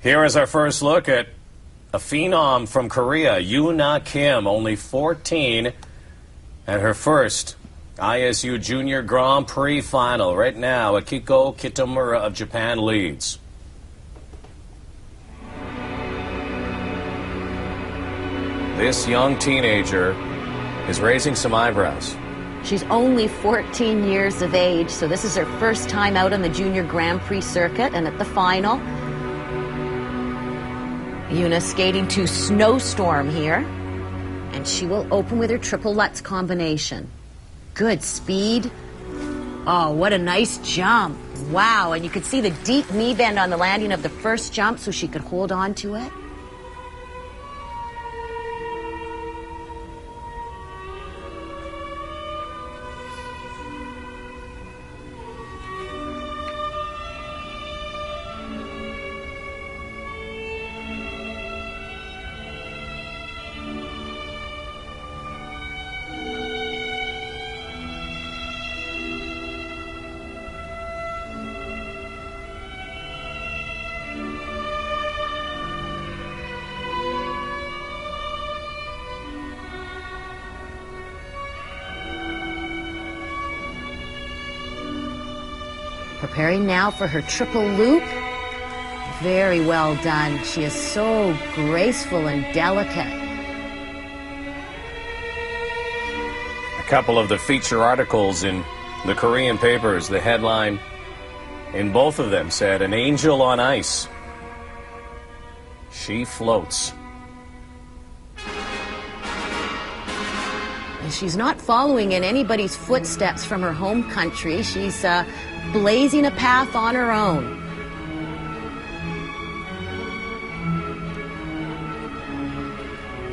Here is our first look at a phenom from Korea, Yuna Kim, only 14, and her first ISU Junior Grand Prix final. Right now, Akiko Kitamura of Japan leads. This young teenager is raising some eyebrows. She's only 14 years of age, so this is her first time out on the Junior Grand Prix circuit and at the final. Yuna skating to Snowstorm here, and she will open with her triple Lutz combination. Good speed. Oh, what a nice jump. Wow, and you could see the deep knee bend on the landing of the first jump so she could hold on to it. Preparing now for her triple loop. Very well done. She is so graceful and delicate. A couple of the feature articles in the Korean papers, the headline in both of them said, "An angel on ice. She floats." She's not following in anybody's footsteps from her home country. She's blazing a path on her own.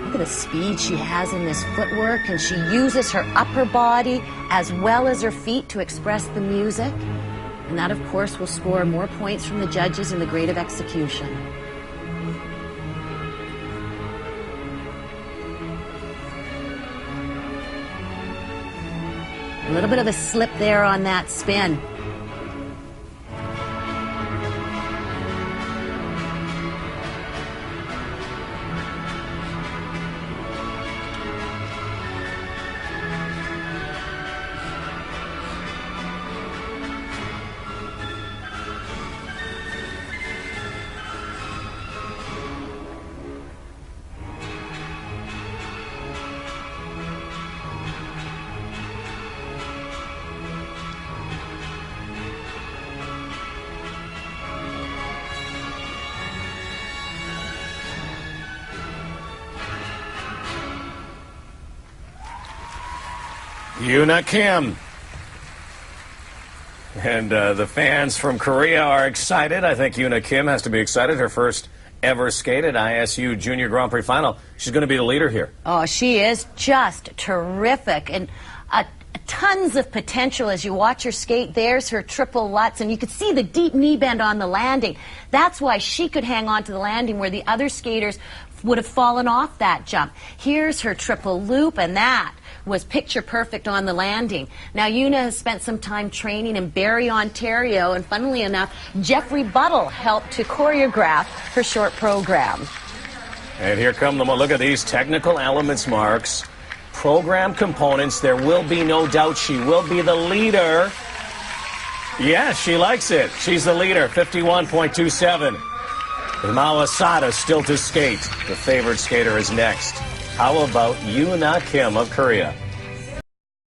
Look at the speed she has in this footwork, and she uses her upper body as well as her feet to express the music. And that, of course, will score more points from the judges in the grade of execution. A little bit of a slip there on that spin. Yuna Kim. And the fans from Korea are excited. I think Yuna Kim has to be excited. Her first ever skate at ISU Junior Grand Prix final. She's going to be the leader here. Oh, she is just terrific. And tons of potential as you watch her skate. There's her triple Lutz, and you could see the deep knee bend on the landing. That's why she could hang on to the landing where the other skaters would have fallen off that jump. Here's her triple loop, and that was picture perfect on the landing. Now, Yuna has spent some time training in Barrie, Ontario, and funnily enough, Jeffrey Buttle helped to choreograph her short program. And here come them. Look at these technical elements marks. Program components. There will be no doubt she will be the leader. Yes, she likes it. She's the leader, 51.27. Mao Asada still to skate. The favored skater is next. How about Yuna Kim of Korea?